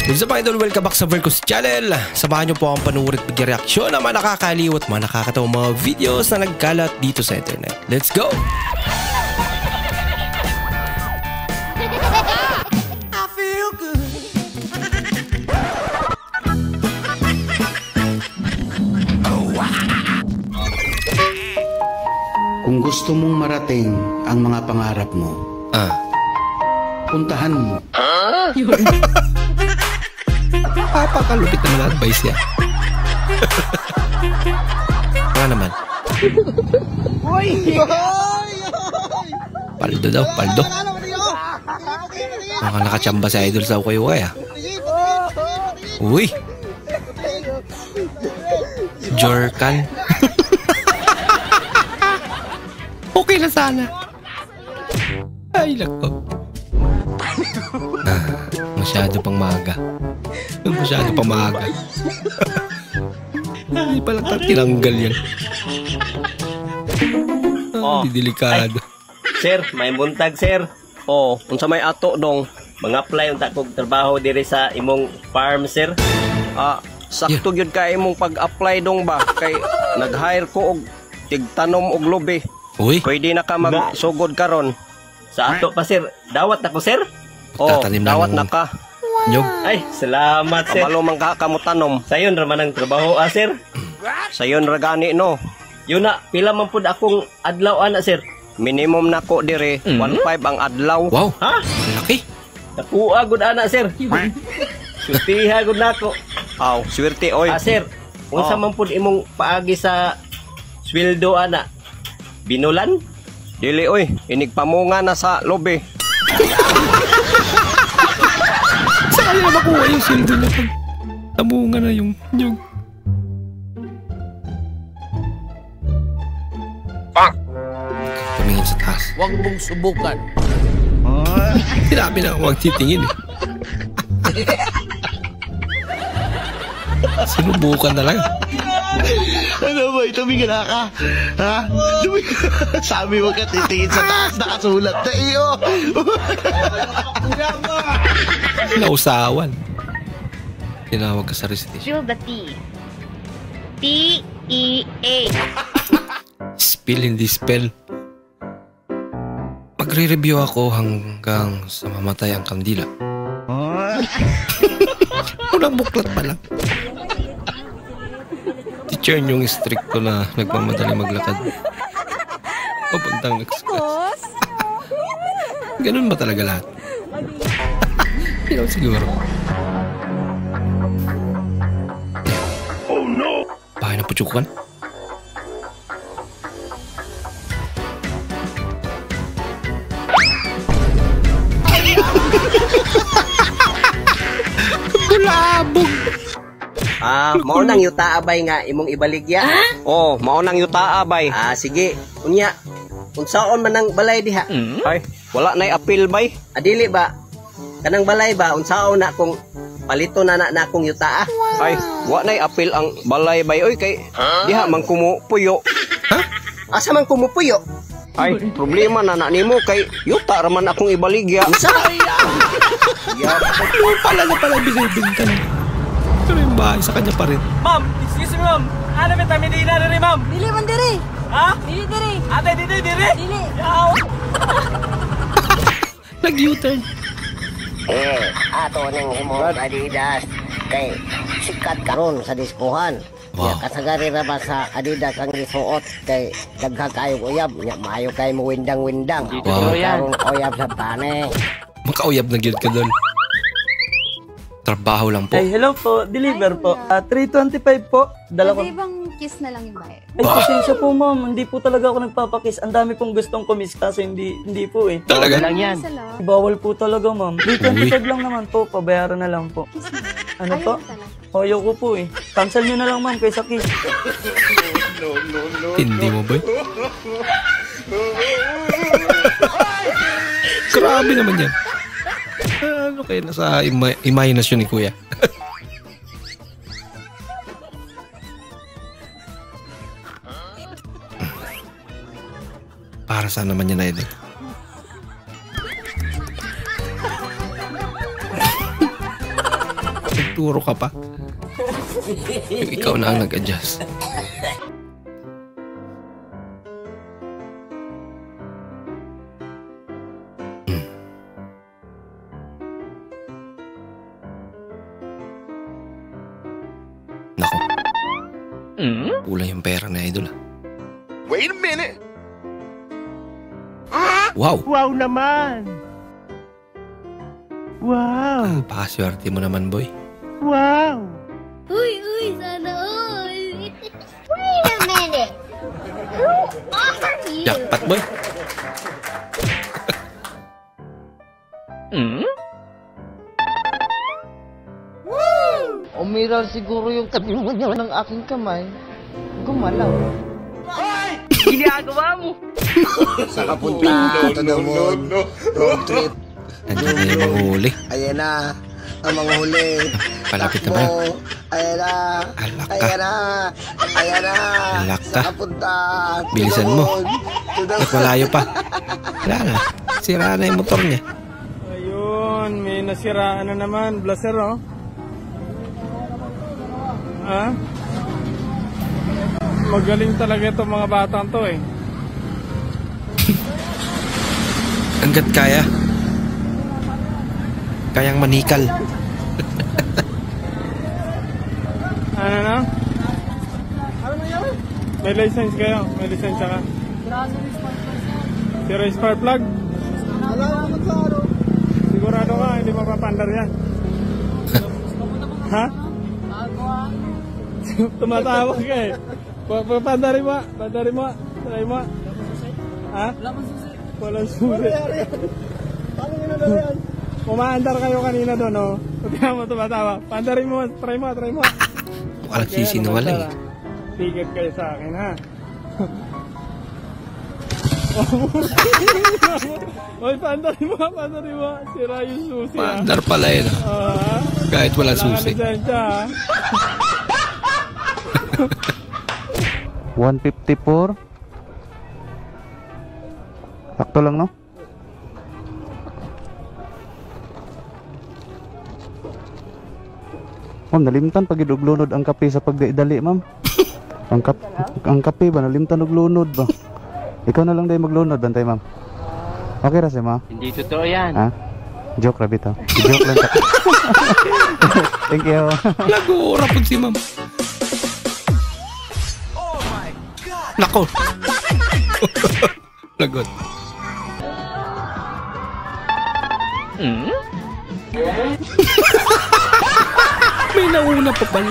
What's up mga idol? Welcome back sa Vercos Channel. Samahan nyo po akong panurit pag-reaksyon ng mga nakakaliw at mga nakakatawang mga videos na nagkalat dito sa internet. Let's go! I feel good. Kung gusto mong marating ang mga pangarap mo, puntahan mo. Papakalupit naman advice yan. Nga naman. Paldo daw, paldo. Mga nakachamba sa idol sa ukay-ukay Uy! Jorkan. Okay na sana. Ay, lako. Masyado pang maaga. Masyado pang maaga. Hindi pala tinanggal yan. Delikado. Sir, may buntag sir. Unsa may ato dong mga-apply unta kog trabaho diri sa imong farm sir. Sakto gyud ka imong pag-apply dong ba kay nag-hire ko og tigtanom og lubi. Uy. Pwede na ka magsugod karon. Sa ato pa sir. Dawat na ko sir. Dawat na ka. Nyog. Ay, salamat sir. Kabalo man ka kamutanom. Sayon ra man ang trabaho sir. Sayon ra gani no. Yun na, pila man pud akong adlaw ana sir. Minimum nako dire 1.5 ang adlaw. Wow. Ha? Laki. Nakuha gud ana sir. Sutiha gud nako. Swerte oy. Sir, unsa man pud imong paagi sa sweldo ana? Binulan? Dili oy, inigpamunga na sa lobe. Saan na makuha yung sweldo na pag tamunga na yung nyog? Tumingin sa taas. Huwag mong subukan. Sinabi na huwag titingin Sinubukan na lang. Ano ba? Tumingin na ka? Ha? Sabi mo ka titingin sa taas, nakasulat na iyo. Nausawan. Tinawag ka sa recitation. Spill the tea. T-E-A. Spill, hindi spell. Magre-review ako hanggang sa mamatay ang kandila. Unang buklat pa lang. Teacher yung stricto na nagmamadali maglakad. Papuntang express. Ganun ba talaga lahat? Hindi naman siguro. Oh no! Bahay ng putyukan? Bulabog! Maunang yuta abay nga imong ibaligya. Maunang yuta abay. Sige. Unya, unsaon man ang balay diha? Ay, wala nay apil bay. Dili ba? Kanang balay ba unsaon na kung palito na akong yuta Ay, wa nay apil ang balay bay oy kay diha man kumupuyo. Asa man kumupuyo? Ay, problema na nimo kay yuta ra man akong ibaligya. Pala binibinta na. Pero yung bahay sa kanya pa rin. Ma'am, excuse me ma'am. Ano ba tayo medina rin ma'am? Dili man diri. Ha? Dili diri. Ate, dili. Dili. Nag-U-turn. Ato ning imong Adidas kay sikat karon sa diskuhan. Wow. Kasagari ra ba sa Adidas ang gisuot kay daghang kayo uyab, nya maayo kay mo windang-windang. Wow. Karon uyab sa tane. Makauyab na gyud ka doon. Trabaho lang po. Ay, hello po. Deliver po. 325 po. Dala ko. Pwede bang kiss na lang yung bayad? Ay, pasensya po ma'am. Hindi po talaga ako nagpapakiss. Ang dami pong gustong kumiss kasi hindi po eh. Talaga? Lang yan. Salamat. Bawal po talaga ma'am. 325 lang naman po. Pabayaran na lang po. Kiss na. Ano po? Ayaw ko po eh. Cancel nyo na lang ma'am kaysa kiss. Hindi mo ba? Grabe naman yan. Ano kayo nasa imahinasyon ni Kuya? Para saan naman yan, Idol? Turo ka pa. Ikaw na ang nag-adjust. Nako. Kulang yung pera na idol. Wait a minute. Wow! Wow naman! Wow! Pakaswerte mo naman, boy. Wow! Uy, sana all. Wait a minute. Who are you? Jackpot, boy. Umiral siguro yung katiwan ng aking kamay. Gumalaw. Sa kapunta, Tadamon. Road trip. Nandiyan na yung mga huli. Ayan na. Ang mga huli. Palapit na ba? Takbo. Ayan na. Alak ka. Ayan na. Ayan na. Alak Sa ka. kapunta. Bilisan mo. Tadamon. At malayo pa. Wala na. Sira na yung motor niya. Ayun, may nasiraan na naman. Blazer, oh. Ha? Magaling talaga itong mga batang to eh. Hanggat kaya. Kayang manikal. Ano na? May license kayo? May lisensya ka? Sira yung spark plug? Sigurado ka, hindi mapapandar yan. Ha? Tumatawag ka eh. Pandarin mo. Try mo. Ha? Walang susi. Umaandar kayo kanina doon, oh. Pagka mo tumatawa. Pandarin mo. Try mo. Mukhang nagsisinungaling eh. Ticket kayo sa akin, ha? Oy, pandarin mo. Sira yung susi, ha? Mandar pala yun. Kahit wala susi. 154. Sakto lang, no? Ma'am, nalimtan pag iduglunod ang kape sa pagdali, ma'am. ang kape ba, nalimtan og lunod ba? Ikaw na lang dahil maglunod, bantay, ma'am. Okay ra siya, ma? Hindi totoo yan. Ha? Joke ra bitaw. Joke lang. Thank you. Nag-uura po si ma'am. Nako. Lagot. May nauna pa pala.